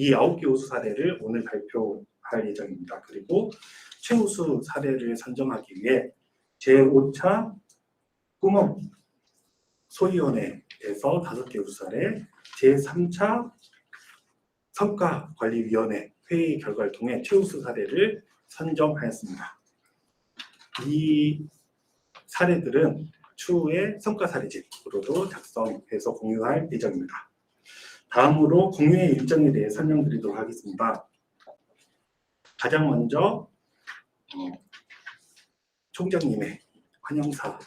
이 9개 우수 사례를 오늘 발표할 예정입니다. 그리고 최우수 사례를 선정하기 위해 제5차 꿈업 소위원회에서 5개 우수 사례, 제3차 성과관리위원회 회의 결과를 통해 최우수 사례를 선정하였습니다. 이 사례들은 추후에 성과 사례집으로도 작성해서 공유할 예정입니다. 다음으로 공유의 일정에 대해 설명드리도록 하겠습니다. 가장 먼저 총장님의 환영사가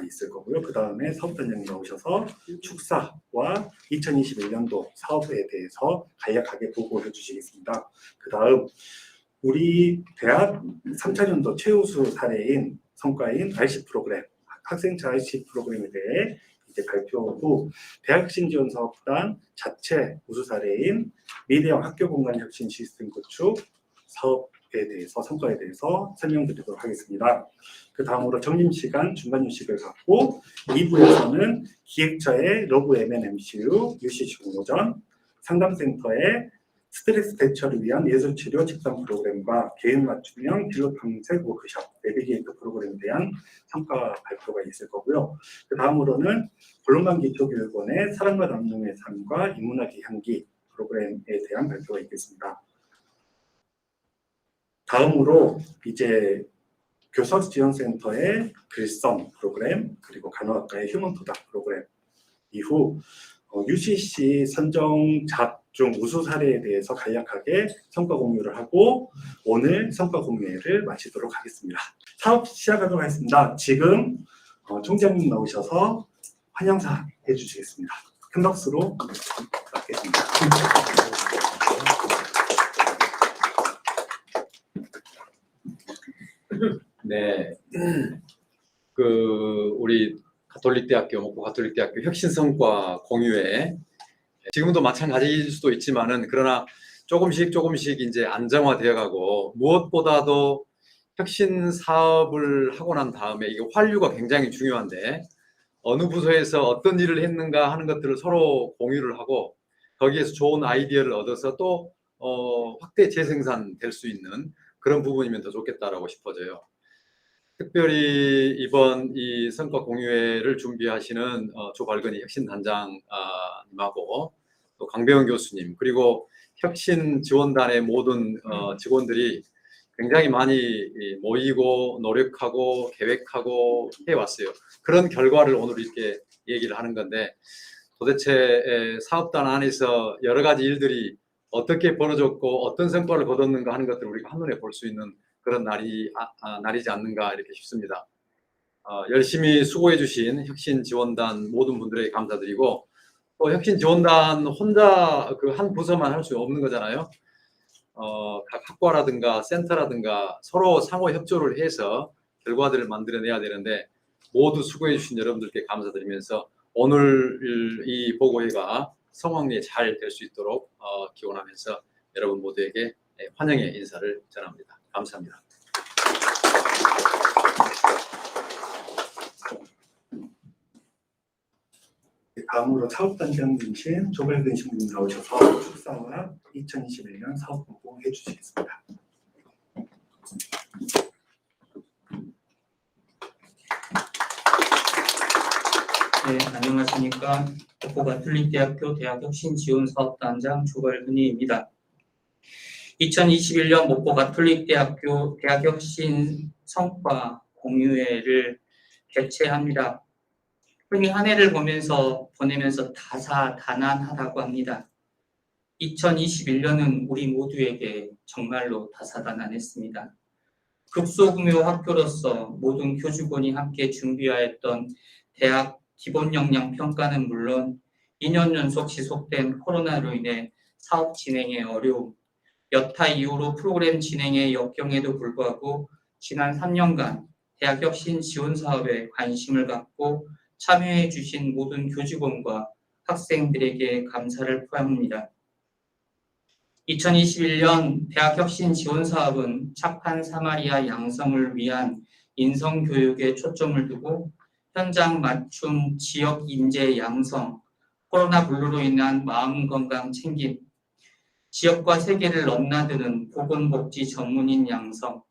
있을 거고요. 그 다음에 사업단장님 나오셔서 축사와 2021년도 사업에 대해서 간략하게 보고해 주시겠습니다. 그 다음 우리 대학 3차년도 최우수 사례인 성과인 RC 프로그램, 학생차 RC 프로그램에 대해 이제 발표 후 대학신지원사업단 자체 우수 사례인 미대형 학교공간 혁신 시스템 구축 사업에 대해서 성과에 대해서 설명드리도록 하겠습니다. 그 다음으로 점심시간 중간 휴식을 갖고 2부에서는 기획처의 러브 MNMCU UCC 공모전, 상담센터의 스트레스 대처를 위한 예술치료 집단 프로그램과 개인 맞춤형 진로 탐색 워크숍, 내비게이터 프로그램에 대한 성과 발표가 있을 거고요. 그 다음으로는 본론관 기초교육원의 사랑과 나눔의 삶과 인문학의 향기 프로그램에 대한 발표가 있겠습니다. 다음으로 이제 교섭지원센터의 글성 프로그램, 그리고 간호학과의 휴먼토닥 프로그램 이후 UCC 선정작 중 우수 사례에 대해서 간략하게 성과 공유를 하고 오늘 성과 공유회를 마치도록 하겠습니다. 사업 시작하도록 하겠습니다. 지금 총장님 나오셔서 환영사 해주시겠습니다. 큰 박수로 맞겠습니다. 네, 우리 가톨릭대학교 목포 가톨릭대학교 혁신성과 공유회 지금도 마찬가지일 수도 있지만은 그러나 조금씩 이제 안정화되어가고 무엇보다도 혁신 사업을 하고 난 다음에 이게 환류가 굉장히 중요한데 어느 부서에서 어떤 일을 했는가 하는 것들을 서로 공유를 하고 거기에서 좋은 아이디어를 얻어서 또 확대 재생산될 수 있는 그런 부분이면 더 좋겠다라고 싶어져요. 특별히 이번 이 성과 공유회를 준비하시는 조발건희 혁신단장님하고 또 강배원 교수님 그리고 혁신 지원단의 모든 직원들이 굉장히 많이 모이고 노력하고 계획하고 해왔어요. 그런 결과를 오늘 이렇게 얘기를 하는 건데 도대체 사업단 안에서 여러 가지 일들이 어떻게 벌어졌고 어떤 성과를 거뒀는가 하는 것들을 우리가 한눈에 볼 수 있는 그런 날이지 않는가 이렇게 싶습니다. 열심히 수고해 주신 혁신지원단 모든 분들에게 감사드리고 또 혁신지원단 혼자 그 한 부서만 할 수 없는 거잖아요. 각 학과라든가 센터라든가 서로 상호 협조를 해서 결과들을 만들어내야 되는데 모두 수고해 주신 여러분들께 감사드리면서 오늘 이 보고회가 성황리에 잘 될 수 있도록 기원하면서 여러분 모두에게 환영의 인사를 전합니다. 감사합니다. 다음으로 사업단장님이신 조발근 신부님 나오셔서 축사와 2021년 사업 보고 해주시겠습니다. 네, 안녕하십니까. 목포 가톨릭대학교 대학혁신지원사업단장 조발근희입니다. 2021년 목포 가톨릭대학교 대학혁신 성과 공유회를 개최합니다. 흔히 한 해를 보내면서 다사다난하다고 합니다. 2021년은 우리 모두에게 정말로 다사다난했습니다. 극소규모 학교로서 모든 교직원이 함께 준비하였던 대학 기본 역량 평가는 물론 2년 연속 지속된 코로나로 인해 사업 진행에 어려움, 여타 이후로 프로그램 진행의 역경에도 불구하고 지난 3년간 대학혁신 지원 사업에 관심을 갖고 참여해 주신 모든 교직원과 학생들에게 감사를 표합니다. 2021년 대학혁신 지원 사업은 착한 사마리아 양성을 위한 인성교육에 초점을 두고 현장 맞춤 지역 인재 양성, 코로나 블루로 인한 마음 건강 챙김, 지역과 세계를 넘나드는 보건복지 전문인 양성,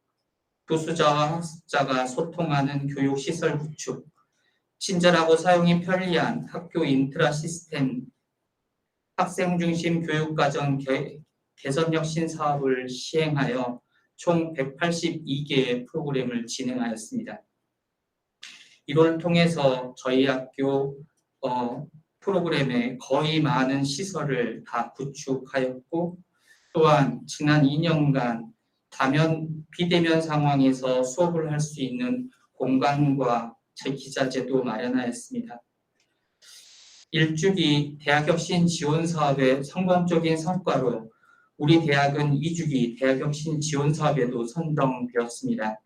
교수자와 학습자가 소통하는 교육시설 구축, 친절하고 사용이 편리한 학교 인프라 시스템, 학생 중심 교육과정 개선 혁신 사업을 시행하여 총 182개의 프로그램을 진행하였습니다. 이를 통해서 저희 학교 프로그램의 거의 많은 시설을 다 구축하였고, 또한 지난 2년간 비대면 상황에서 수업을 할 수 있는 공간과 기자재도 마련하였습니다. 일주기 대학혁신 지원 사업의 성공적인 성과로 우리 대학은 2주기 대학혁신 지원 사업에도 선정되었습니다.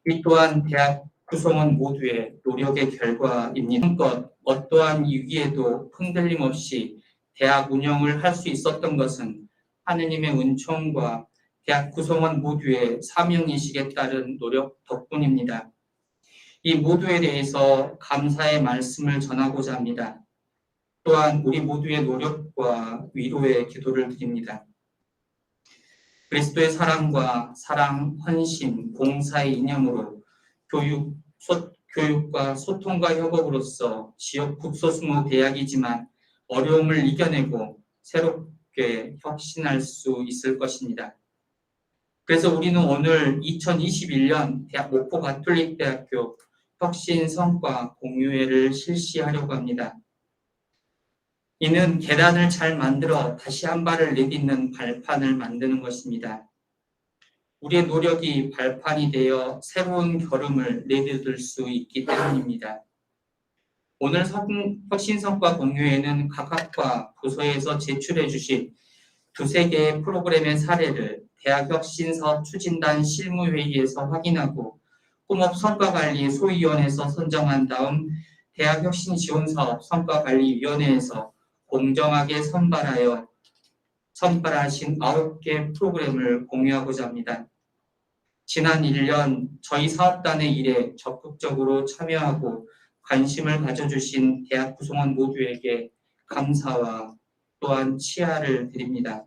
이 또한 대학 구성원 모두의 노력의 결과입니다. 한껏 어떠한 위기에도 흔들림 없이 대학 운영을 할 수 있었던 것은 하느님의 은총과 대학 구성원 모두의 사명의식에 따른 노력 덕분입니다. 이 모두에 대해서 감사의 말씀을 전하고자 합니다. 또한 우리 모두의 노력과 위로의 기도를 드립니다. 그리스도의 사랑과 사랑, 헌신, 봉사의 이념으로 교육과 소통과 협업으로서 지역 국소수모 대학이지만 어려움을 이겨내고 새롭게 혁신할 수 있을 것입니다. 그래서 우리는 오늘 2021년 목포 가톨릭대학교 혁신 성과 공유회를 실시하려고 합니다. 이는 계단을 잘 만들어 다시 한 발을 내딛는 발판을 만드는 것입니다. 우리의 노력이 발판이 되어 새로운 걸음을 내딛을 수 있기 때문입니다. 오늘 혁신 성과 공유회는 각 학과 부서에서 제출해 주신 2-3개의 프로그램의 사례를 대학혁신사업 추진단 실무회의에서 확인하고 꿈업 성과관리 소위원회에서 선정한 다음 대학혁신지원사업 성과관리위원회에서 공정하게 선발하신 9개 프로그램을 공유하고자 합니다. 지난 1년 저희 사업단의 일에 적극적으로 참여하고 관심을 가져주신 대학 구성원 모두에게 감사와 또한 치아를 드립니다.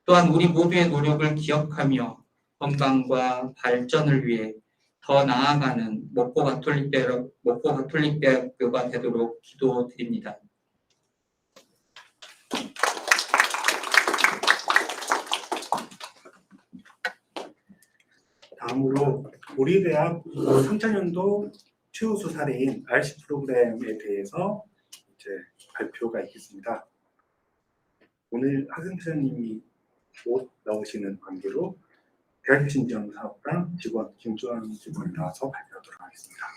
또한 우리 모두의 노력을 기억하며 건강과 발전을 위해 더 나아가는 목포 가톨릭대학교가 되도록 기도드립니다. 다음으로 우리 대학 3차년도 최우수 사례인 RC 프로그램에 대해서 이제 발표가 있겠습니다. 오늘 학생부장님이 곧 나오시는 관계로 대학혁신지원사업단 직원 김주환 직원이 나와서 발표하도록 하겠습니다.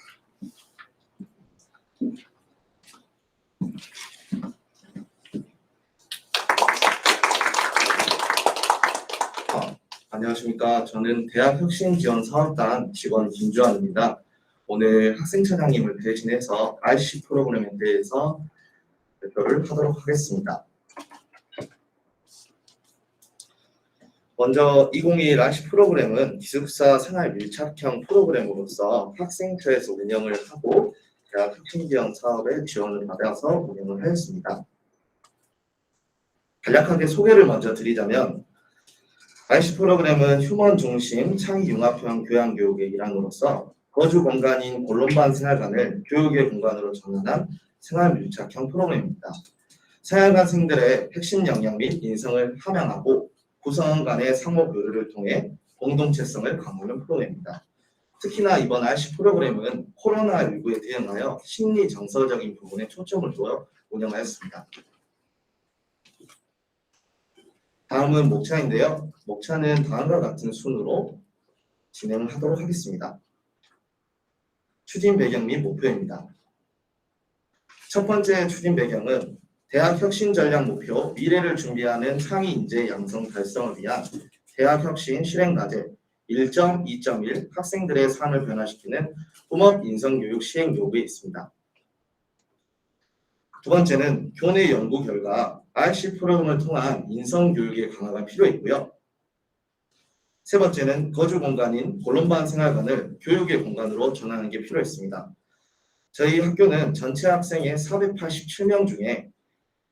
안녕하십니까. 저는 대학혁신지원사업단 직원 김주환입니다. 오늘 학생차장님을 대신해서 RC 프로그램에 대해서 발표를 하도록 하겠습니다. 먼저 2021 RC 프로그램은 기숙사 생활 밀착형 프로그램으로서 학생처에서 운영을 하고 대학혁신지원 사업에 지원을 받아서 운영을 하였습니다. 간략하게 소개를 먼저 드리자면 RC 프로그램은 휴먼 중심 창의 융합형 교양 교육의 일환으로서 거주 공간인 본론반 생활관을 교육의 공간으로 전환한 생활 밀착형 프로그램입니다. 생활관생들의 핵심 역량 및 인성을 함양하고 구성원 간의 상호 교류를 통해 공동체성을 강화하는 프로그램입니다. 특히나 이번 RC 프로그램은 코로나19에 대응하여 심리 정서적인 부분에 초점을 두어 운영하였습니다. 다음은 목차인데요. 목차는 다음과 같은 순으로 진행하도록 하겠습니다. 추진 배경 및 목표입니다. 첫 번째 추진 배경은 대학 혁신 전략 목표, 미래를 준비하는 창의 인재 양성 달성을 위한 대학 혁신 실행 과제 1점, 2.1 학생들의 삶을 변화시키는 꿈업 인성 교육 시행 요구에 있습니다. 두 번째는 교내 연구 결과 RC 프로그램을 통한 인성 교육의 강화가 필요했고요. 세 번째는 거주 공간인 본론반 생활관을 교육의 공간으로 전환하는 게 필요했습니다. 저희 학교는 전체 학생의 487명 중에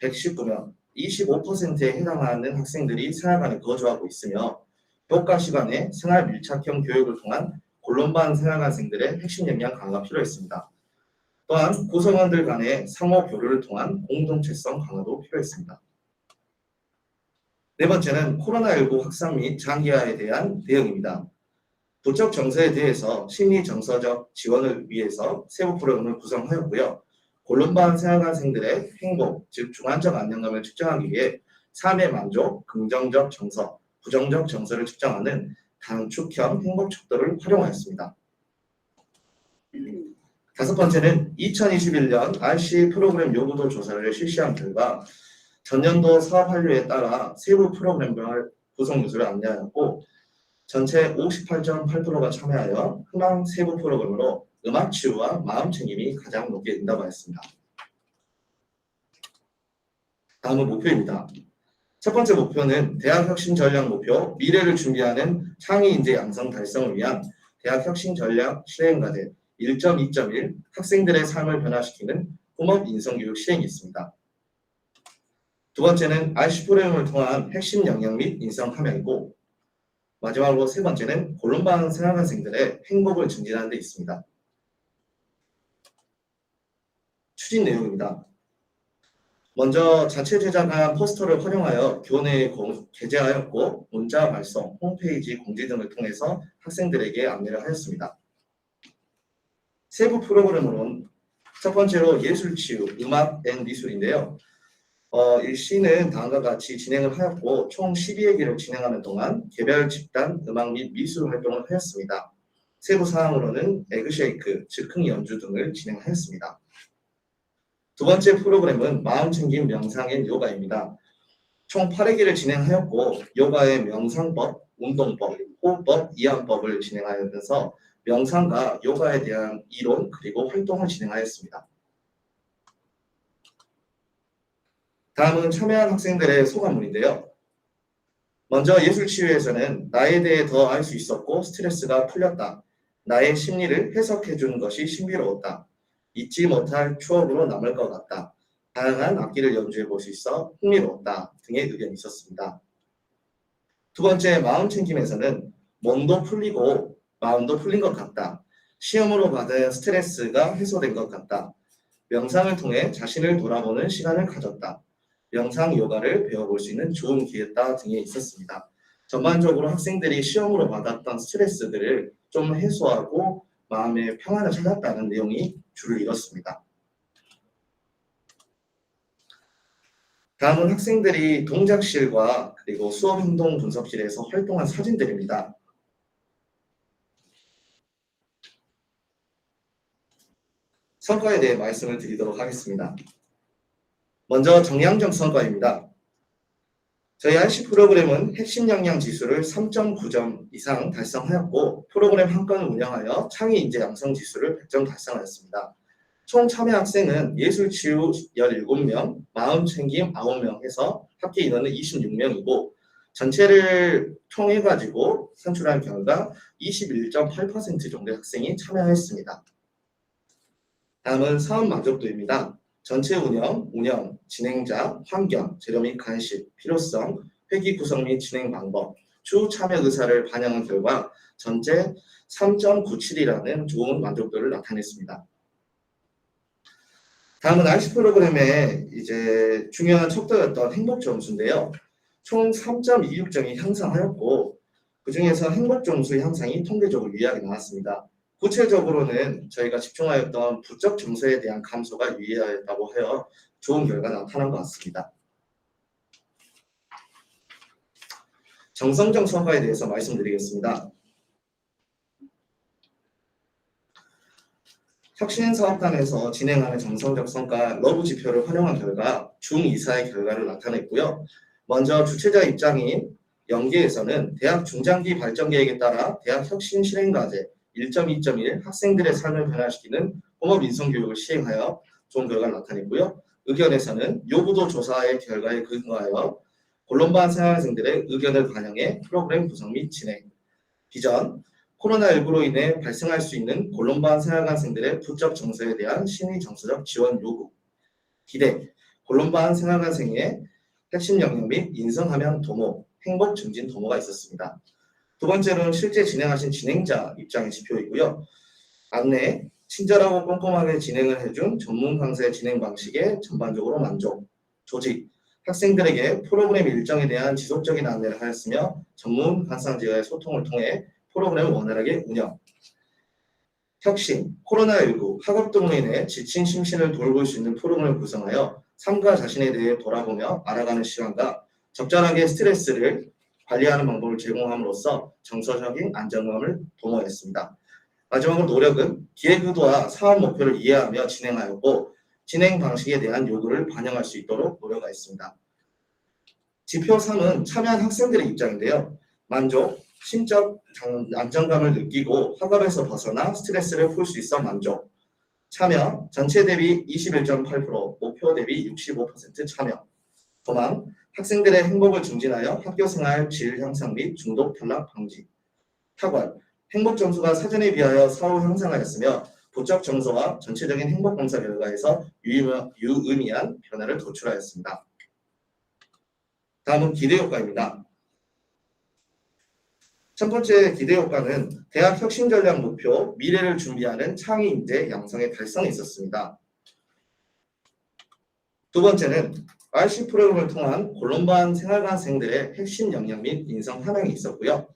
119명, 25%에 해당하는 학생들이 생활관에 거주하고 있으며 교과 시간에 생활 밀착형 교육을 통한 곤론반 생활관생들의 핵심 역량 강화가 필요했습니다. 또한 구성원들 간의 상호 교류를 통한 공동체성 강화도 필요했습니다. 네 번째는 코로나19 확산 및 장기화에 대한 대응입니다. 부적 정서에 대해서 심리 정서적 지원을 위해서 세부 프로그램을 구성하였고요. 곤론반 생활관생들의 행복, 즉 중환적 안정감을 측정하기 위해 삶의 만족, 긍정적 정서, 부정적 정서를 측정하는 단축형 행복 척도를 활용하였습니다. 다섯 번째는 2021년 RC 프로그램 요구도 조사를 실시한 결과 전년도 사업 완료에 따라 세부 프로그램별 구성 요소를 안내하였고 전체 58.8%가 참여하여 희망 세부 프로그램으로 음악 치유와 마음 챙김이 가장 높게 응답하였습니다. 다음은 목표입니다. 첫 번째 목표는 대학 혁신 전략 목표, 미래를 준비하는 창의 인재 양성 달성을 위한 대학 혁신 전략 실행과제 1.2.1 학생들의 삶을 변화시키는 꿈업 인성교육 실행이 있습니다. 두 번째는 RC 프로그램을 통한 핵심 역량 및 인성 함양이고 마지막으로 세 번째는 곤론반 생활관생들의 행복을 증진하는 데 있습니다. 추진 내용입니다. 먼저 자체 제작한 포스터를 활용하여 교내에 게재하였고 문자 발송, 홈페이지 공지 등을 통해서 학생들에게 안내를 하였습니다. 세부 프로그램으로는 첫 번째로 예술치유, 음악 앤 미술인데요. 일시는 다음과 같이 진행을 하였고 총 12회기를 진행하는 동안 개별 집단 음악 및 미술 활동을 하였습니다. 세부 사항으로는 에그쉐이크, 즉흥 연주 등을 진행하였습니다. 두 번째 프로그램은 마음챙김 명상 앤 요가입니다. 총 8회기를 진행하였고 요가의 명상법, 운동법, 호흡법, 이완법을 진행하면서 명상과 요가에 대한 이론 그리고 활동을 진행하였습니다. 다음은 참여한 학생들의 소감문인데요. 먼저 예술치유에서는 나에 대해 더 알 수 있었고 스트레스가 풀렸다. 나의 심리를 해석해 준 것이 신비로웠다. 잊지 못할 추억으로 남을 것 같다. 다양한 악기를 연주해 볼 수 있어 흥미로웠다. 등의 의견이 있었습니다. 두 번째 마음챙김에서는 몸도 풀리고 마음도 풀린 것 같다. 시험으로 받은 스트레스가 해소된 것 같다. 명상을 통해 자신을 돌아보는 시간을 가졌다. 명상 요가를 배워볼 수 있는 좋은 기회다 등에 있었습니다. 전반적으로 학생들이 시험으로 받았던 스트레스들을 좀 해소하고 마음의 평안을 찾았다는 내용이 줄을 이뤘습니다. 다음은 학생들이 동작실과 그리고 수업 행동 분석실에서 활동한 사진들입니다. 성과에 대해 말씀을 드리도록 하겠습니다. 먼저 정량적 성과입니다. 저희 RC 프로그램은 핵심 역량 지수를 3.9점 이상 달성하였고 프로그램 한 건을 운영하여 창의 인재 양성 지수를 100점 달성하였습니다. 총 참여 학생은 예술치유 17명, 마음챙김 9명 해서 합계 인원은 26명이고 전체를 총해가지고 산출한 결과 21.8% 정도의 학생이 참여했습니다. 다음은 사업 만족도입니다. 전체 운영, 진행자, 환경, 재료 및 간식, 필요성, 회기 구성 및 진행 방법, 추후 참여 의사를 반영한 결과 전체 3.97이라는 좋은 만족도를 나타냈습니다. 다음은 RC 프로그램의 이제 중요한 척도였던 행복 점수인데요. 총 3.26점이 향상하였고 그 중에서 행복 점수의 향상이 통계적으로 유의하게 나왔습니다. 구체적으로는 저희가 집중하였던 부적 정서에 대한 감소가 유의하였다고 하여 좋은 결과가 나타난 것 같습니다. 정성적 성과에 대해서 말씀드리겠습니다. 혁신사업단에서 진행하는 정성적 성과 러브 지표를 활용한 결과 중 이사의 결과를 나타냈고요. 먼저 주최자 입장인 연계에서는 대학 중장기 발전 계획에 따라 대학 혁신 실행과제 1.2.1 학생들의 삶을 변화시키는 공업 인성교육을 시행하여 좋은 결과를 나타냈고요. 의견에서는 요구도 조사의 결과에 근거하여 곤론반 생활생들의 의견을 반영해 프로그램 구성 및 진행. 비전, 코로나19로 인해 발생할 수 있는 곤론반 생활관생들의 부적 정서에 대한 심리 정서적 지원 요구. 기대, 곤론반 생활관생의 핵심 역량 및 인성함양 도모, 행복 증진 도모가 있었습니다. 두 번째로는 실제 진행하신 진행자 입장의 지표이고요. 안내, 친절하고 꼼꼼하게 진행을 해준 전문 강사의 진행 방식에 전반적으로 만족, 조직, 학생들에게 프로그램 일정에 대한 지속적인 안내를 하였으며 전문 강사진과의 소통을 통해 프로그램을 원활하게 운영, 혁신, 코로나19, 학업 등으로 인해 지친 심신을 돌볼 수 있는 프로그램을 구성하여 삶과 자신에 대해 돌아보며 알아가는 시간과 적절하게 스트레스를 관리하는 방법을 제공함으로써 정서적인 안정감을 도모했습니다. 마지막으로 노력은 기획 의도와 사업 목표를 이해하며 진행하였고 진행 방식에 대한 요구를 반영할 수 있도록 노력하였습니다. 지표 3은 참여한 학생들의 입장인데요. 만족, 심적 안정감을 느끼고 학업에서 벗어나 스트레스를 풀 수 있어 만족. 참여, 전체 대비 21.8%, 목표 대비 65% 참여. 도망, 학생들의 행복을 증진하여 학교생활 질 향상 및 중독 탈락 방지. 탁월, 행복 점수가 사전에 비하여 사후 향상하였으며 부적 정서와 전체적인 행복 검사 결과에서 유의미한 변화를 도출하였습니다. 다음은 기대 효과입니다. 첫 번째 기대 효과는 대학 혁신 전략 목표 미래를 준비하는 창의 인재 양성의 달성이 있었습니다. 두 번째는 RC 프로그램을 통한 곤론반 생활관생들의 핵심 역량 및 인성 함양이 있었고요.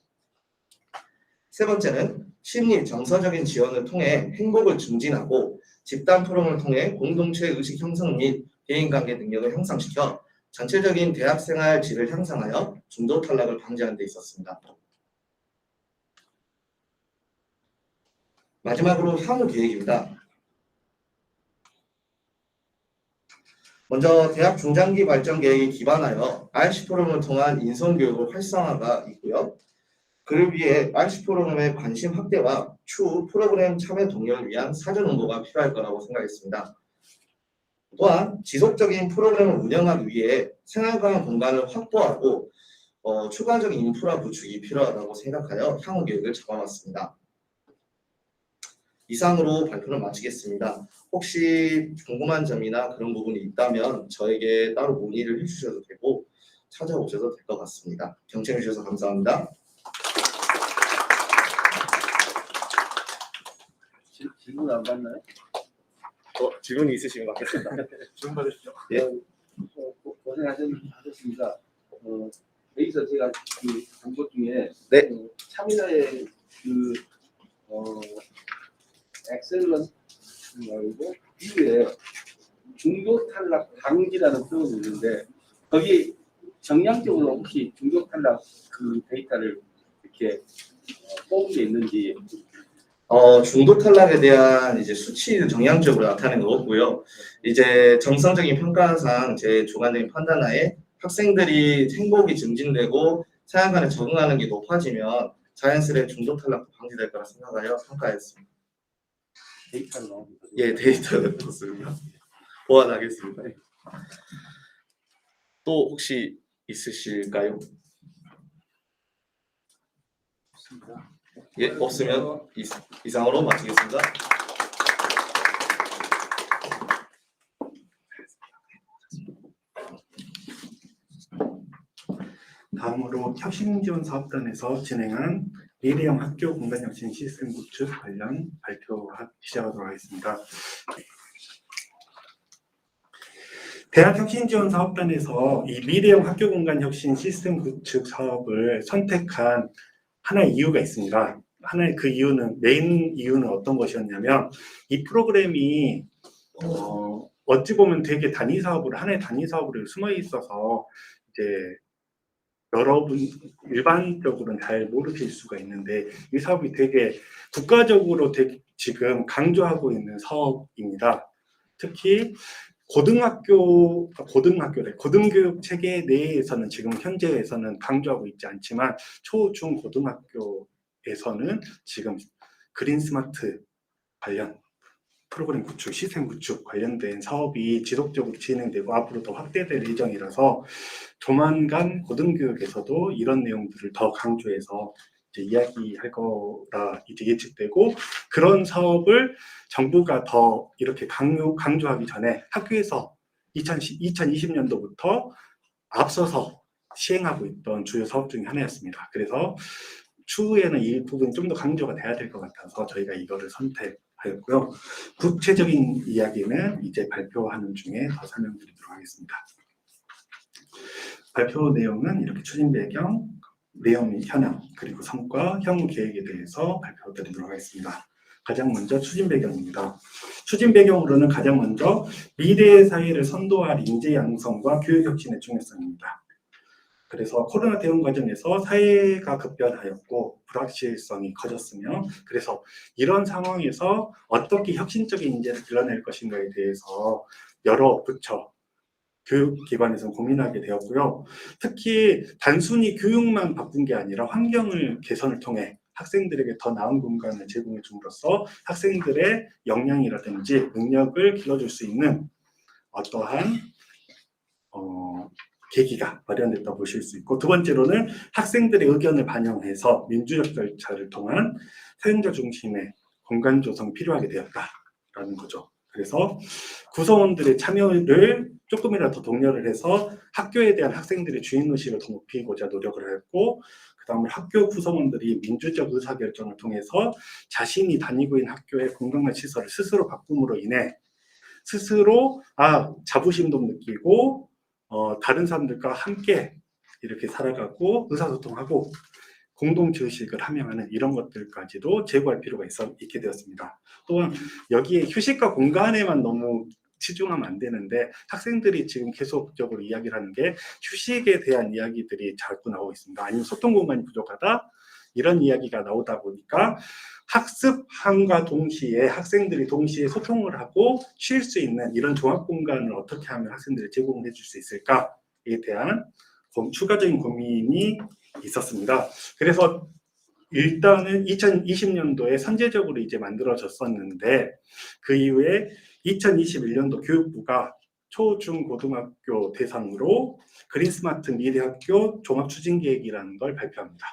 세 번째는 심리 정서적인 지원을 통해 행복을 증진하고 집단 프로그램을 통해 공동체 의식 형성 및 대인관계 능력을 향상시켜 전체적인 대학생활 질을 향상하여 중도 탈락을 방지하는 데 있었습니다. 마지막으로 향후 계획입니다. 먼저 대학 중장기 발전 계획에 기반하여 RC 프로그램을 통한 인성교육을 활성화가 있고요. 그를 위해 RC 프로그램의 관심 확대와 추후 프로그램 참여 동료를 위한 사전 홍보가 필요할 거라고 생각했습니다. 또한 지속적인 프로그램을 운영하기 위해 생활관 공간을 확보하고 추가적인 인프라 구축이 필요하다고 생각하여 향후 계획을 잡아봤습니다. 이상으로 발표를 마치겠습니다. 혹시 궁금한 점이나 그런 부분이 있다면 저에게 따로 문의를 해주셔도 되고 찾아오셔도 될 것 같습니다. 경청해 주셔서 감사합니다. 질문 안 받나요? 질문이 있으시면 받겠습니다. 질문 받으시죠. 고생하셨습니다. 여기서 제가 그 정보 중에 네. 참여의 그 엑셀런스 말고 위에 중도 탈락 방지라는 표현이 있는데 거기 정량적으로 혹시 중도 탈락 그 데이터를 이렇게 뽑은 게 있는지. 중도 탈락에 대한 이제 수치는 정량적으로 나타낸 거 없고요. 이제 정성적인 평가상 제 주관적인 판단하에 학생들이 행복이 증진되고 사양간에 적응하는 게 높아지면 자연스레 중도 탈락도 방지될 거라 생각하여 평가했습니다. 데이터를 넣어보세요. 예, 데이터는 그렇습니다. 보완하겠습니다. 또 혹시 있으실까요? 예, 없으면 이상으로 마치겠습니다. 다음으로 혁신지원사업단에서 진행한 미래형 학교 공간혁신 시스템 구축 관련 발표 시작하도록 하겠습니다. 대학혁신지원사업단에서 이 미래형 학교 공간혁신 시스템 구축 사업을 선택한 하나의 이유가 있습니다. 하나의 그 이유는, 메인 이유는 어떤 것이었냐면 이 프로그램이 어찌 보면 되게 하나의 단위 사업으로 숨어 있어서 이제 여러분 일반적으로는 잘 모르실 수가 있는데 이 사업이 되게 국가적으로 되게 지금 강조하고 있는 사업입니다. 특히 고등교육 체계 내에서는 지금 현재에서는 강조하고 있지 않지만 초, 중, 고등학교에서는 지금 그린 스마트 관련 프로그램 구축, 시스템 구축 관련된 사업이 지속적으로 진행되고 앞으로 더 확대될 예정이라서 조만간 고등교육에서도 이런 내용들을 더 강조해서 이제 이야기할 거라 이제 예측되고, 그런 사업을 정부가 더 이렇게 강조하기 전에 학교에서 2020년도부터 앞서서 시행하고 있던 주요 사업 중에 하나였습니다. 그래서 추후에는 이 부분이 좀 더 강조가 돼야 될 것 같아서 저희가 이거를 선택하였고요. 구체적인 이야기는 이제 발표하는 중에 더 설명드리도록 하겠습니다. 발표 내용은 이렇게 추진 배경, 내용 및 현황, 그리고 성과, 향후 계획에 대해서 발표드리도록 하겠습니다. 가장 먼저 추진 배경입니다. 추진 배경으로는 가장 먼저 미래의 사회를 선도할 인재 양성과 교육 혁신의 중요성입니다. 그래서 코로나 대응 과정에서 사회가 급변하였고 불확실성이 커졌으며, 그래서 이런 상황에서 어떻게 혁신적인 인재를 길러낼 것인가에 대해서 여러 부처, 교육기관에서 고민하게 되었고요. 특히 단순히 교육만 바꾼 게 아니라 환경을 개선을 통해 학생들에게 더 나은 공간을 제공해 줌으로써 학생들의 역량이라든지 능력을 길러줄 수 있는 어떠한 계기가 마련됐다고 보실 수 있고, 두 번째로는 학생들의 의견을 반영해서 민주적 절차를 통한 사용자 중심의 공간 조성이 필요하게 되었다라는 거죠. 그래서 구성원들의 참여를 조금이라도 더 독려를 해서 학교에 대한 학생들의 주인의식을 더 높이고자 노력을 했고, 그 다음에 학교 구성원들이 민주적 의사결정을 통해서 자신이 다니고 있는 학교의 건강한 시설을 스스로 바꿈으로 인해 스스로 자부심도 느끼고 다른 사람들과 함께 이렇게 살아가고 의사소통하고 공동의식을 함양하는 이런 것들까지도 제고할 필요가 있게 되었습니다. 또한 여기에 휴식과 공간에만 너무 치중하면 안 되는데, 학생들이 지금 계속적으로 이야기를 하는 게 휴식에 대한 이야기들이 자꾸 나오고 있습니다. 아니면 소통 공간이 부족하다, 이런 이야기가 나오다 보니까 학습함과 동시에 학생들이 동시에 소통을 하고 쉴 수 있는 이런 종합 공간을 어떻게 하면 학생들이 제공해 줄 수 있을까에 대한 추가적인 고민이 있었습니다. 그래서 일단은 2020년도에 선제적으로 이제 만들어졌었는데, 그 이후에 2021년도 교육부가 초, 중, 고등학교 대상으로 그린스마트 미래학교 종합추진계획이라는 걸 발표합니다.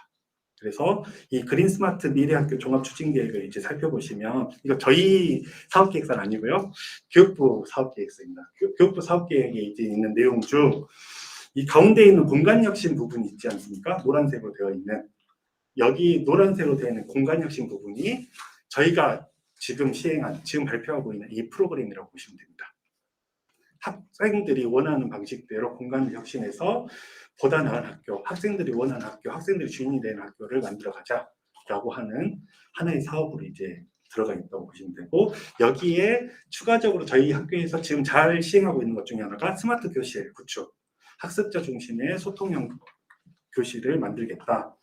그래서 이 그린스마트 미래학교 종합추진계획을 이제 살펴보시면, 이거 저희 사업계획서는 아니고요, 교육부 사업계획서입니다. 교육부 사업계획에 이제 있는 내용 중 이 가운데 있는 공간혁신 부분이 있지 않습니까? 노란색으로 되어 있는, 여기 노란색으로 되어 있는 공간혁신 부분이 저희가 지금 발표하고 있는 이 프로그램이라고 보시면 됩니다. 학생들이 원하는 방식대로 공간을 혁신해서 보다 나은 학교, 학생들이 원하는 학교, 학생들이 주인이 되는 학교를 만들어가자라고 하는 하나의 사업으로 이제 들어가 있다고 보시면 되고, 여기에 추가적으로 저희 학교에서 지금 잘 시행하고 있는 것 중에 하나가 스마트 교실 구축, 학습자 중심의 소통형 교실을 만들겠다.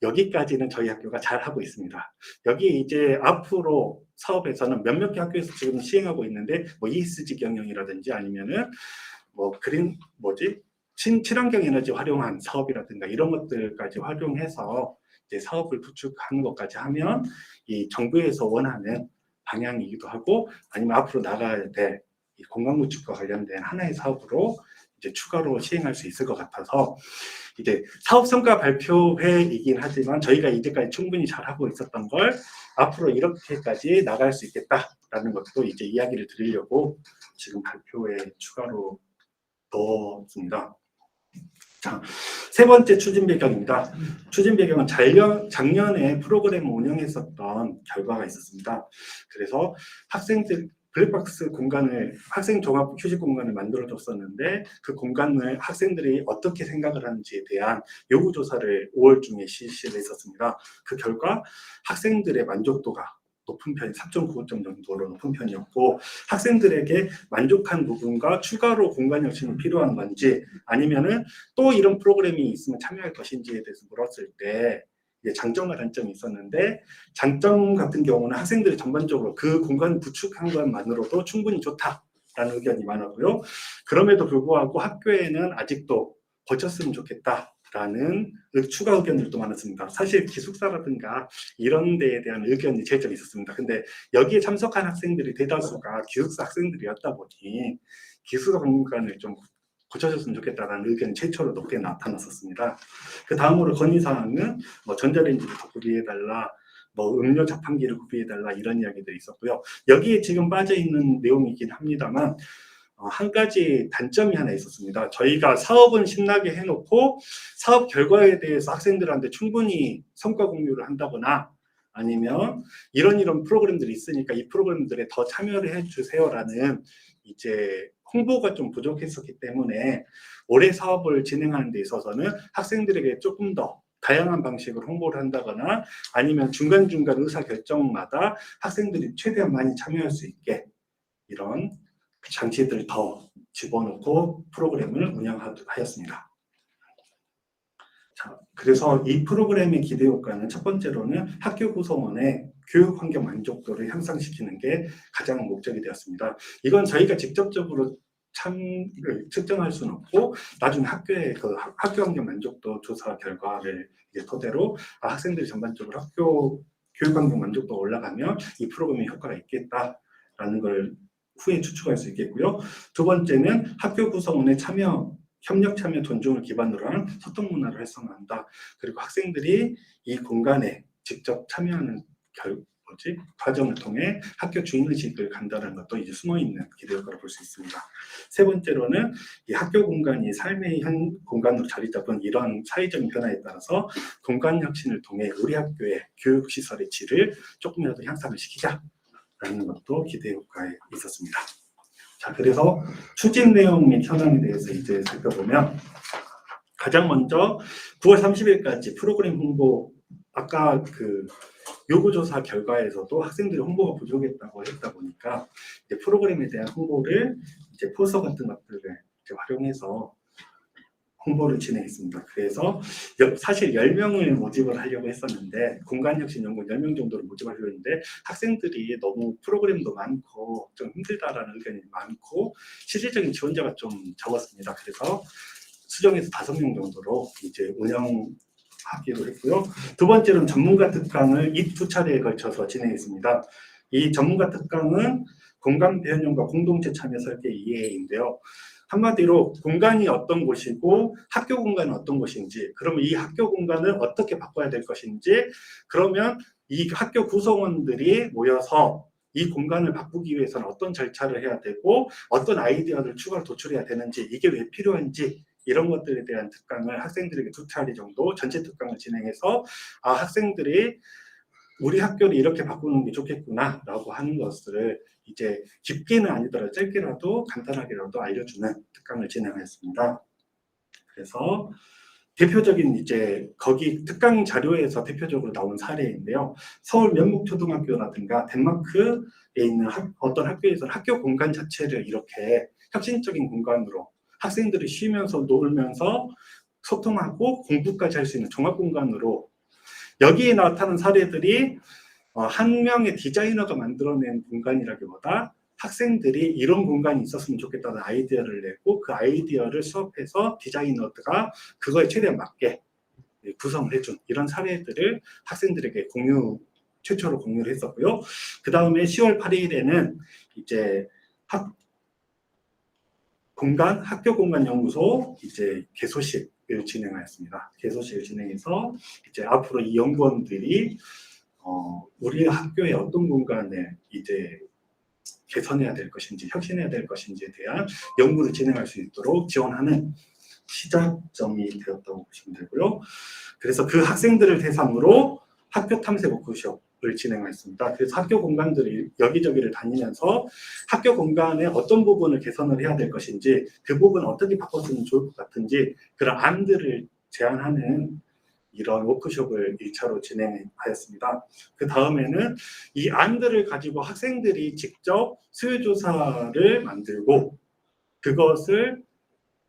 여기까지는 저희 학교가 잘 하고 있습니다. 여기 이제 앞으로 사업에서는 몇몇 개 학교에서 지금 시행하고 있는데, 뭐 ESG 경영이라든지 아니면은 친환경 에너지 활용한 사업이라든가 이런 것들까지 활용해서 이제 사업을 구축하는 것까지 하면 이 정부에서 원하는 방향이기도 하고, 아니면 앞으로 나가야 될 이 공간 구축과 관련된 하나의 사업으로 이제 추가로 시행할 수 있을 것 같아서, 이제 사업 성과 발표회이긴 하지만 저희가 이제까지 충분히 잘하고 있었던 걸 앞으로 이렇게까지 나갈 수 있겠다라는 것도 이제 이야기를 드리려고 지금 발표에 추가로 넣었습니다. 자, 세 번째 추진 배경입니다. 추진 배경은 작년에 프로그램을 운영했었던 결과가 있었습니다. 그래서 학생들 블랙박스 공간을, 학생 종합 휴식 공간을 만들어줬었는데, 그 공간을 학생들이 어떻게 생각을 하는지에 대한 요구 조사를 5월 중에 실시를 했었습니다. 그 결과 학생들의 만족도가 높은 편, 3.95점 정도로 높은 편이었고, 학생들에게 만족한 부분과 추가로 공간 혁신이 필요한 건지, 아니면은 또 이런 프로그램이 있으면 참여할 것인지에 대해서 물었을 때 장점과 단점이 있었는데, 장점 같은 경우는 학생들이 전반적으로 그 공간 구축한 것만으로도 충분히 좋다라는 의견이 많았고요. 그럼에도 불구하고 학교에는 아직도 고쳤으면 좋겠다라는 추가 의견들도 많았습니다. 사실 기숙사라든가 이런 데에 대한 의견이 제일 좀 있었습니다. 근데 여기에 참석한 학생들이 대다수가 기숙사 학생들이었다 보니 기숙사 공간을 좀 고쳐줬으면 좋겠다라는 의견이 최초로 높게 나타났었습니다. 그 다음으로 건의사항은 뭐 전자레인지를 더 구비해달라, 뭐 음료 자판기를 구비해달라, 이런 이야기들이 있었고요. 여기에 지금 빠져있는 내용이긴 합니다만, 한 가지 단점이 하나 있었습니다. 저희가 사업은 신나게 해놓고 사업 결과에 대해서 학생들한테 충분히 성과 공유를 한다거나 아니면 이런 프로그램들이 있으니까 이 프로그램들에 더 참여를 해주세요라는 이제 홍보가 좀 부족했었기 때문에 올해 사업을 진행하는 데 있어서는 학생들에게 조금 더 다양한 방식으로 홍보를 한다거나 아니면 중간중간 의사결정마다 학생들이 최대한 많이 참여할 수 있게 이런 장치들을 더 집어넣고 프로그램을 운영하였습니다. 자, 그래서 이 프로그램의 기대 효과는 첫 번째로는 학교 구성원의 교육 환경 만족도를 향상시키는 게 가장 목적이 되었습니다. 이건 저희가 직접적으로 측정할 수는 없고 나중에 학교의 학교 환경 만족도 조사 결과를 토대로 학생들이 전반적으로 학교 교육 환경 만족도가 올라가면 이 프로그램에 효과가 있겠다라는 걸 후에 추측할 수 있겠고요. 두 번째는 학교 구성원의 협력 참여 존중을 기반으로 한 소통 문화를 활성화한다. 그리고 학생들이 이 공간에 직접 참여하는 과정을 통해 학교 주인의식을 간다는 것도 이제 숨어있는 기대 효과를 볼 수 있습니다. 세 번째로는 이 학교 공간이 삶의 현 공간으로 자리 잡은 이런 사회적인 변화에 따라서 공간 혁신을 통해 우리 학교의 교육시설의 질을 조금이라도 향상을 시키자라는 것도 기대 효과에 있었습니다. 자, 그래서 추진 내용 및 현황에 대해서 이제 살펴보면 가장 먼저 9월 30일까지 프로그램 홍보, 아까 그 요구조사 결과에서도 학생들이 홍보가 부족했다고 했다 보니까 이제 프로그램에 대한 홍보를 이제 포스터 같은 것들을 이제 활용해서 홍보를 진행했습니다. 그래서 사실 10명을 모집을 하려고 했었는데 공간혁신연구원 10명 정도를 모집하려고 했는데 학생들이 너무 프로그램도 많고 좀 힘들다라는 의견이 많고 실질적인 지원자가 좀 적었습니다. 그래서 수정해서 5명 정도로 이제 운영하기로 했고요. 두 번째로는 전문가 특강을 2차례에 걸쳐서 진행했습니다. 이 전문가 특강은 공간 배현용과 공동체 참여 설계 이해인데요. 한마디로 공간이 어떤 곳이고 학교 공간은 어떤 곳인지, 그러면 이 학교 공간을 어떻게 바꿔야 될 것인지, 그러면 이 학교 구성원들이 모여서 이 공간을 바꾸기 위해서는 어떤 절차를 해야 되고 어떤 아이디어를 추가로 도출해야 되는지, 이게 왜 필요한지 이런 것들에 대한 특강을 학생들에게 2차례 정도 전체 특강을 진행해서 학생들이 우리 학교를 이렇게 바꾸는 게 좋겠구나 라고 하는 것을 이제 깊게는 아니더라도 짧게라도 간단하게라도 알려주는 특강을 진행하였습니다. 그래서 대표적인 이제 거기 특강 자료에서 대표적으로 나온 사례인데요. 서울 면목초등학교라든가 덴마크에 있는 어떤 학교에서는 학교 공간 자체를 이렇게 혁신적인 공간으로 학생들이 쉬면서 놀면서 소통하고 공부까지 할 수 있는 종합 공간으로, 여기에 나타난 사례들이 한 명의 디자이너가 만들어낸 공간이라기보다 학생들이 이런 공간이 있었으면 좋겠다는 아이디어를 내고 그 아이디어를 수업해서 디자이너가 그거에 최대한 맞게 구성을 해준 이런 사례들을 학생들에게 최초로 공유를 했었고요. 그 다음에 10월 8일에는 이제 학교 공간 연구소 이제 개소식을 진행하였습니다. 개소식을 진행해서 이제 앞으로 이 연구원들이 우리 학교의 어떤 공간을 이제 개선해야 될 것인지 혁신해야 될 것인지에 대한 연구를 진행할 수 있도록 지원하는 시작점이 되었다고 보시면 되고요. 그래서 그 학생들을 대상으로 학교 탐색 워크숍을 진행했습니다. 그래서 학교 공간들이 여기저기를 다니면서 학교 공간의 어떤 부분을 개선을 해야 될 것인지, 그 부분을 어떻게 바꿨으면 좋을 것 같은지 그런 안들을 제안하는 이런 워크숍을 1차로 진행하였습니다. 그 다음에는 이 안들을 가지고 학생들이 직접 수요조사를 만들고 그것을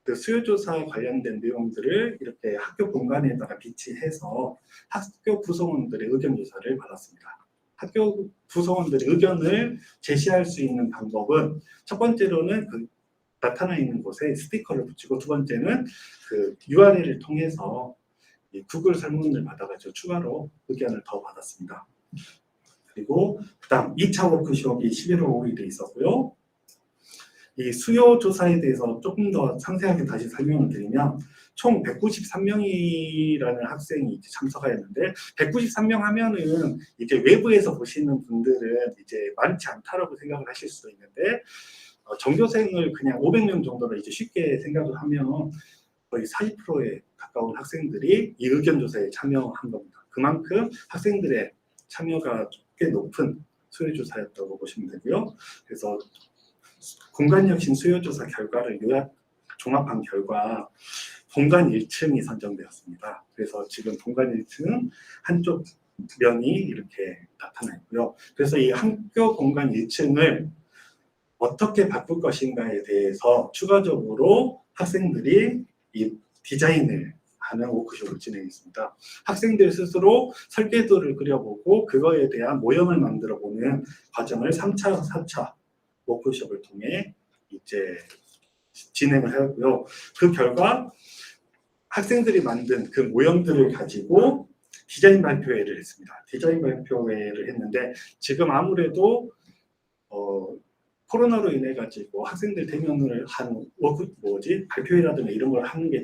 그 수요조사 관련된 내용들을 이렇게 학교 공간에다가 비치해서 학교 구성원들의 의견 조사를 받았습니다. 학교 구성원들의 의견을 제시할 수 있는 방법은 첫 번째로는 그 나타나 있는 곳에 스티커를 붙이고, 두 번째는 그 URL을 통해서 구글 설문을 받아가지고 추가로 의견을 더 받았습니다. 그리고 그다음 2차 워크숍이 11월 5일에 있었고요. 이 수요 조사에 대해서 조금 더 상세하게 다시 설명을 드리면 총 193명이라는 학생이 이제 참석하였는데 193명 하면은 이제 외부에서 보시는 분들은 이제 많지 않다라고 생각을 하실 수도 있는데 전교생을 그냥 500명 정도로 이제 쉽게 생각을 하면 거의 40%에 가까운 학생들이 이 의견 조사에 참여한 겁니다. 그만큼 학생들의 참여가 꽤 높은 수요 조사였다고 보시면 되고요. 그래서 공간혁신 수요 조사 결과를 요약 종합한 결과 본관 1층이 선정되었습니다. 그래서 지금 본관 1층은 한쪽 면이 이렇게 나타나 있고요. 그래서 이 학교 공간 1층을 어떻게 바꿀 것인가에 대해서 추가적으로 학생들이 이 디자인을 하는 워크숍을 진행했습니다. 학생들 스스로 설계도를 그려보고 그거에 대한 모형을 만들어보는 과정을 3차, 4차 워크숍을 통해 이제 진행을 하고요. 그 결과 학생들이 만든 그 모형들을 가지고 디자인 발표회를 했습니다. 디자인 발표회를 했는데 지금 아무래도 코로나로 인해 가지고 학생들 대면을 한 발표회라든가 이런 걸 하는 게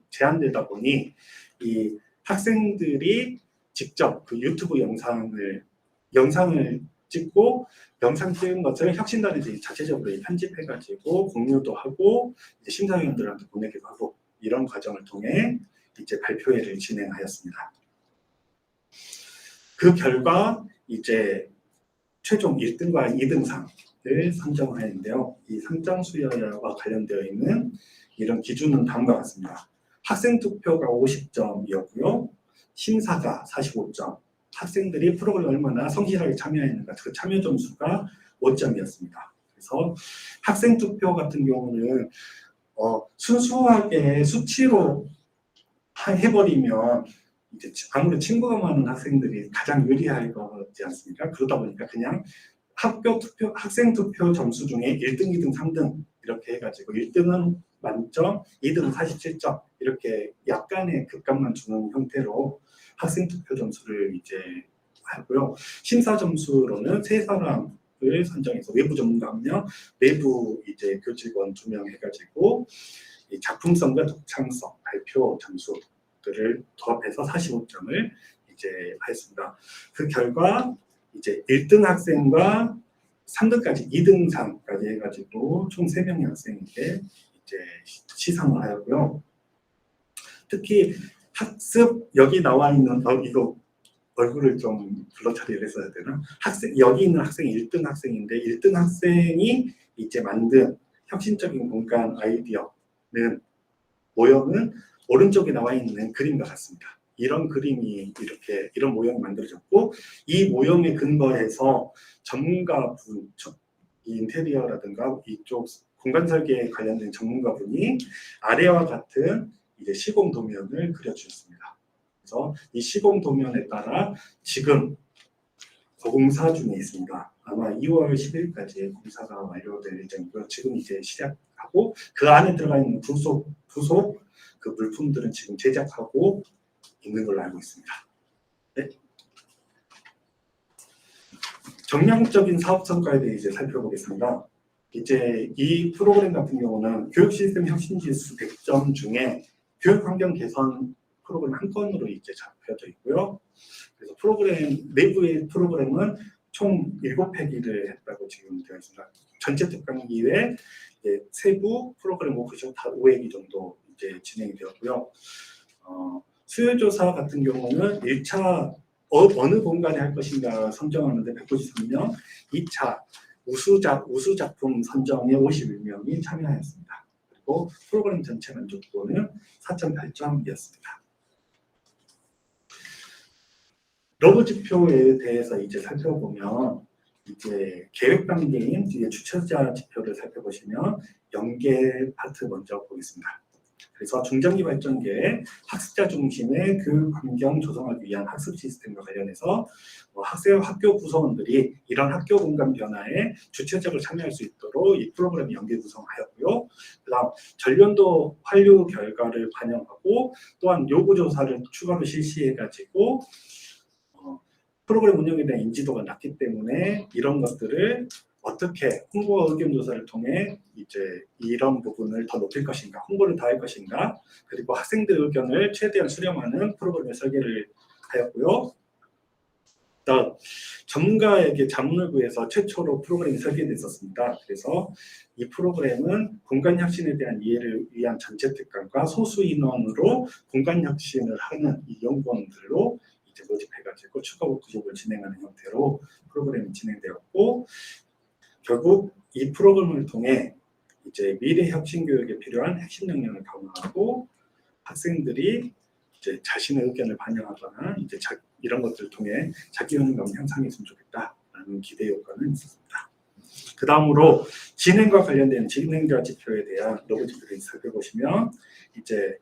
제한되다 보니 이 학생들이 직접 그 유튜브 영상을 찍고 영상 찍은 것을 혁신단에서 자체적으로 편집해 가지고 공유도 하고 이제 심사위원들한테 보내기도 하고 이런 과정을 통해 이제 발표회를 진행하였습니다. 그 결과 이제 최종 1등과 2등상을 선정하였는데요. 이 상장 수여와 관련되어 있는 이런 기준은 다음과 같습니다. 학생 투표가 50점이었고요. 심사가 45점. 학생들이 프로그램을 얼마나 성실하게 참여했는가 그 참여 점수가 5점이었습니다. 그래서 학생 투표 같은 경우는 순수하게 수치로 해버리면 이제 아무래도 친구가 많은 학생들이 가장 유리할 거지 않습니까? 그러다 보니까 그냥 학생 투표 점수 중에 1등, 2등, 3등 이렇게 해가지고 1등은 만점, 2등은 47점 이렇게 약간의 급감만 주는 형태로 학생 투표 점수를 이제 하고요. 심사 점수로는 3사람을 선정해서 외부 전문가 1명, 내부 이제 교직원 2명 해가지고 이 작품성과 독창성, 발표 점수들을 더합해서 45점을 이제 하였습니다. 그 결과 이제 1등 학생과 3등까지 2등상까지 해가지고 총 3명의 학생에게 이제 시상을 하였고요. 특히 학습 여기 나와 있는 이거 얼굴을 좀 블러 처리를 했어야 되나? 여기 있는 학생이 1등 학생인데 1등 학생이 이제 만든 혁신적인 공간 아이디어는 모형은 오른쪽에 나와 있는 그림과 같습니다. 이런 그림이 이런 모형이 만들어졌고 이 모형에 근거해서 전문가분, 인테리어라든가 이쪽 공간 설계에 관련된 전문가분이 아래와 같은 이제 시공 도면을 그려주셨습니다. 그래서 이 시공 도면에 따라 지금 공사 중에 있습니다. 아마 2월 10일까지 공사가 완료될 예정이고요. 지금 이제 시작하고 그 안에 들어가 있는 부속 그 물품들은 지금 제작하고 있는 걸로 알고 있습니다. 네. 정량적인 사업 성과에 대해 이제 살펴보겠습니다. 이제 이 프로그램 같은 경우는 교육 시스템 혁신 지수 100점 중에 교육 환경 개선 프로그램 한 건으로 이제 잡혀져 있고요. 그래서 내부의 프로그램은 총 7회기를 했다고 지금 되어 있습니다. 전체 특강기 외에 세부 프로그램 워크숍 다 5회기 정도 이제 진행이 되었고요. 수요조사 같은 경우는 1차 어느 공간에 할 것인가 선정하는데 193명, 2차 우수 작품 선정에 51명이 참여하였습니다. 그리고 프로그램 전체 만족도는 4.8점이었습니다. 러브 지표에 대해서 이제 살펴보면 이제 계획 단계인 뒤에 주최자 지표를 살펴보시면 연계 파트 먼저 보겠습니다. 그래서 중장기 발전계에 학습자 중심의 교육 환경 조성하기 위한 학습 시스템과 관련해서 학교 구성원들이 이런 학교 공간 변화에 주체적으로 참여할 수 있도록 이 프로그램 연계 구성하였고요. 그다음 전년도 환류 결과를 반영하고 또한 요구 조사를 추가로 실시해가지고 프로그램 운영에 대한 인지도가 낮기 때문에 이런 것들을 어떻게 홍보와 의견 조사를 통해 이제 이런 부분을 더 높일 것인가, 홍보를 더 할 것인가, 그리고 학생들 의견을 최대한 수렴하는 프로그램의 설계를 하였고요. 전문가에게 자문을 구해서 최초로 프로그램이 설계됐었습니다. 그래서 이 프로그램은 공간혁신에 대한 이해를 위한 전체 특강과 소수 인원으로 공간혁신을 하는 이 연구원들로 이제 모집해가지고 추가 워크숍을 진행하는 형태로 프로그램이 진행되었고, 결국 이 프로그램을 통해 이제 미래 혁신 교육에 필요한 핵심 역량을 강화하고 학생들이 이제 자신의 의견을 반영하거나 이제 이런 것들을 통해 자기 효능감 향상했으면 좋겠다라는 기대 효과는 있었습니다. 그 다음으로 진행과 관련된 진행자 지표에 대한 로고 지표를 살펴보시면 이제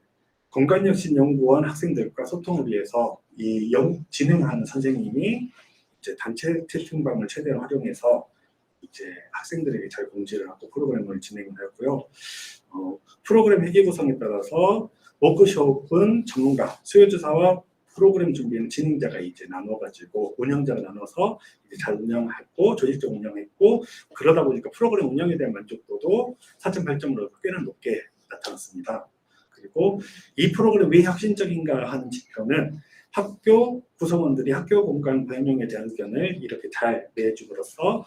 공간혁신 연구원 학생들과 소통을 위해서 이 진행하는 선생님이 이제 단체 채팅방을 최대한 활용해서 이제 학생들에게 잘 공지를 하고 프로그램을 진행을 하고요. 프로그램 회계 구성에 따라서 워크숍은 전문가, 수요주사와 프로그램 준비는 진행자가 이제 나눠가지고 운영자가 나눠서 이제 잘 운영했고 조직적 운영했고, 그러다 보니까 프로그램 운영에 대한 만족도도 4.8점으로 꽤나 높게 나타났습니다. 그리고 이 프로그램 왜 혁신적인가 하는 지표는 학교 구성원들이 학교 공간 변형에 대한 의견을 이렇게 잘 내줌으로써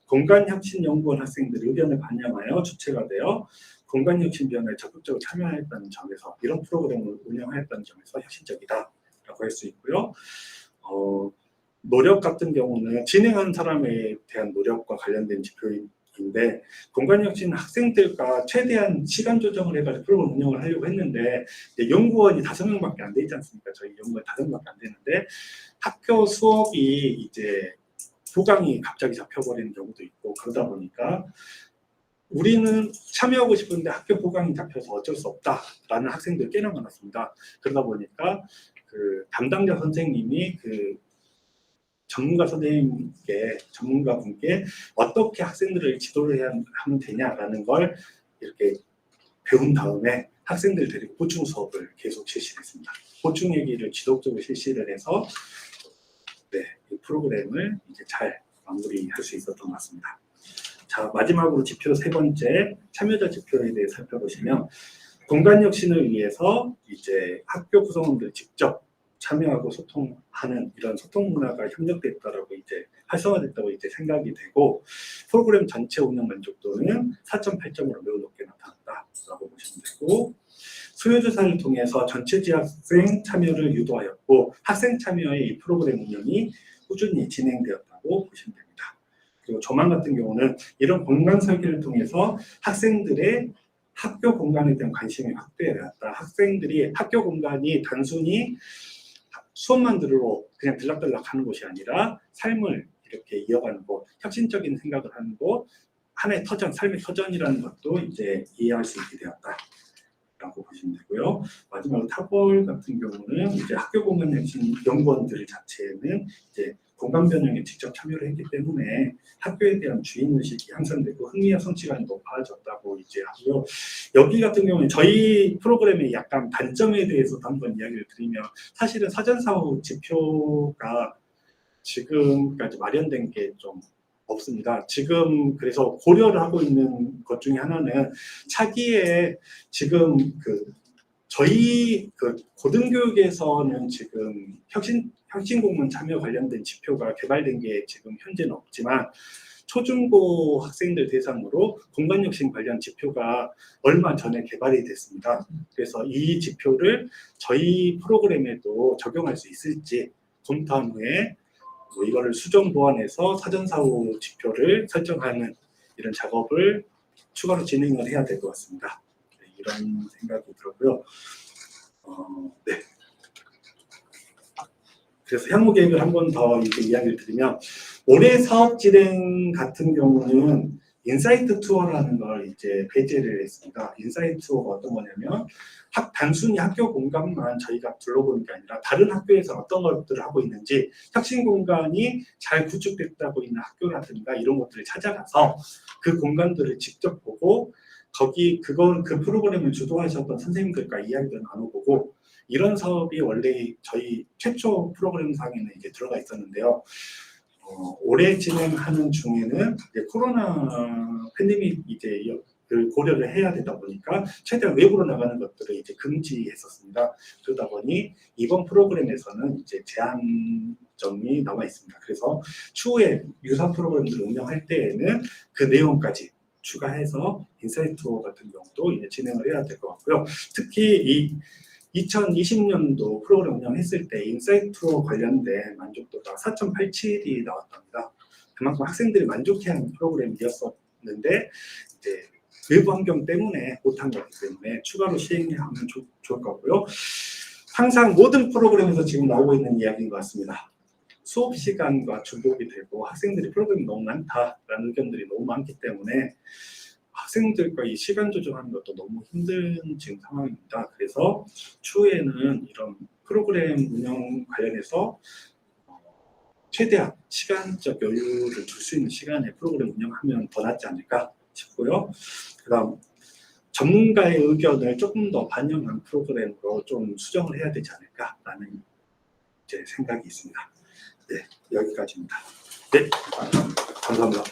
공간혁신연구원 학생들의 의견을 반영하여 주체가 되어 공간혁신 변화에 적극적으로 참여하였다는 점에서, 이런 프로그램을 운영하였다는 점에서 혁신적이다라고 할 수 있고요. 노력 같은 경우는 진행하는 사람에 대한 노력과 관련된 지표인데, 공간혁신 학생들과 최대한 시간 조정을 해가지고 프로그램 운영을 하려고 했는데 연구원이 5명밖에 안 되지 않습니까? 저희 연구원 5명밖에 안 되는데 학교 수업이 이제 교강이 갑자기 잡혀버리는 경우도 있고, 그러다 보니까 우리는 참여하고 싶은데 학교 보강이 잡혀서 어쩔 수 없다라는 학생들이 꽤나 많았습니다. 그러다 보니까 그 담당자 선생님이 그 전문가분께 어떻게 학생들을 지도를 해야 하면 되냐라는 걸 이렇게 배운 다음에 학생들 데리고 보충 수업을 계속 실시했습니다. 보충 얘기를 지속적으로 실시를 해서 이 프로그램을 이제 잘 마무리할 수 있었던 것 같습니다. 자, 마지막으로 지표 3번째 참여자 지표에 대해 살펴보시면, 공간혁신을 위해서 이제 학교 구성원들 직접 참여하고 소통하는 이런 소통 문화가 협력됐다라고 이제 활성화됐다고 이제 생각이 되고, 프로그램 전체 운영 만족도는 4.8점으로 매우 높게 나타났다라고 보시면 되고, 수요조사를 통해서 전체 지학생 참여를 유도하였고 학생 참여의 이 프로그램 운영이 꾸준히 진행되었다고 보시면 됩니다. 그리고 조망 같은 경우는 이런 공간 설계를 통해서 학생들의 학교 공간에 대한 관심이 확대되었다. 학생들이 학교 공간이 단순히 수업만 들으러 그냥 들락들락 하는 곳이 아니라 삶을 이렇게 이어가는 곳, 혁신적인 생각을 하는 곳, 하나의 터전, 삶의 터전이라는 것도 이제 이해할 수 있게 되었다라고 보시면 되고요. 마지막으로 타벌 같은 경우는 이제 학교 공간 혁신 연구원들 자체는 이제 공간 변형에 직접 참여를 했기 때문에 학교에 대한 주인 의식이 향상되고 흥미와 성취감이 높아졌다고 이제 하고요. 여기 같은 경우는 저희 프로그램의 약간 단점에 대해서도 한번 이야기를 드리면, 사실은 사전사후 지표가 지금까지 마련된 게 좀 없습니다. 지금 그래서 고려를 하고 있는 것 중에 하나는 차기에 지금 저희 고등교육에서는 지금 혁신공무원 참여 관련된 지표가 개발된 게 지금 현재는 없지만, 초중고 학생들 대상으로 공간혁신 관련 지표가 얼마 전에 개발이 됐습니다. 그래서 이 지표를 저희 프로그램에도 적용할 수 있을지 검토한 후에 이거를 수정 보완해서 사전사후 지표를 설정하는 이런 작업을 추가로 진행을 해야 될 것 같습니다. 이런 생각이 들었고요. 네. 그래서 향후 계획을 한 번 더 이렇게 이야기를 드리면, 올해 사업 진행 같은 경우는 인사이트 투어라는 걸 이제 배제를 했습니다. 인사이트 투어가 어떤 거냐면, 단순히 학교 공간만 저희가 둘러보는 게 아니라 다른 학교에서 어떤 것들을 하고 있는지, 혁신 공간이 잘 구축됐다고 있는 학교라든가 이런 것들을 찾아가서 그 공간들을 직접 보고, 그 프로그램을 주도하셨던 선생님들과 이야기도 나눠보고, 이런 사업이 원래 저희 최초 프로그램상에는 이제 들어가 있었는데요. 올해 진행하는 중에는 이제 코로나 팬데믹 이제 고려를 해야 되다 보니까 최대한 외부로 나가는 것들을 이제 금지했었습니다. 그러다 보니 이번 프로그램에서는 이제 점이 남아 있습니다. 그래서 추후에 유사 프로그램들을 운영할 때에는 그 내용까지 추가해서 인사이트 투어 같은 경우도 이제 진행을 해야 될 것 같고요. 특히 이 2020년도 프로그램 운영했을 때 인사이트 투어 관련된 만족도가 4.87이 나왔답니다. 그만큼 학생들이 만족해하는 프로그램이었었는데 이제 외부 환경 때문에 못한 거기 때문에 추가로 시행하면 좋을 것 같고요. 항상 모든 프로그램에서 지금 나오고 있는 이야기인 것 같습니다. 수업 시간과 중복이 되고 학생들이 프로그램이 너무 많다라는 의견들이 너무 많기 때문에 학생들과 이 시간 조정하는 것도 너무 힘든 지금 상황입니다. 그래서 추후에는 이런 프로그램 운영 관련해서 최대한 시간적 여유를 줄 수 있는 시간에 프로그램 운영하면 더 낫지 않을까 싶고요. 그다음 전문가의 의견을 조금 더 반영한 프로그램으로 좀 수정을 해야 되지 않을까라는 제 생각이 있습니다. 네, 여기까지입니다. 네, 감사합니다.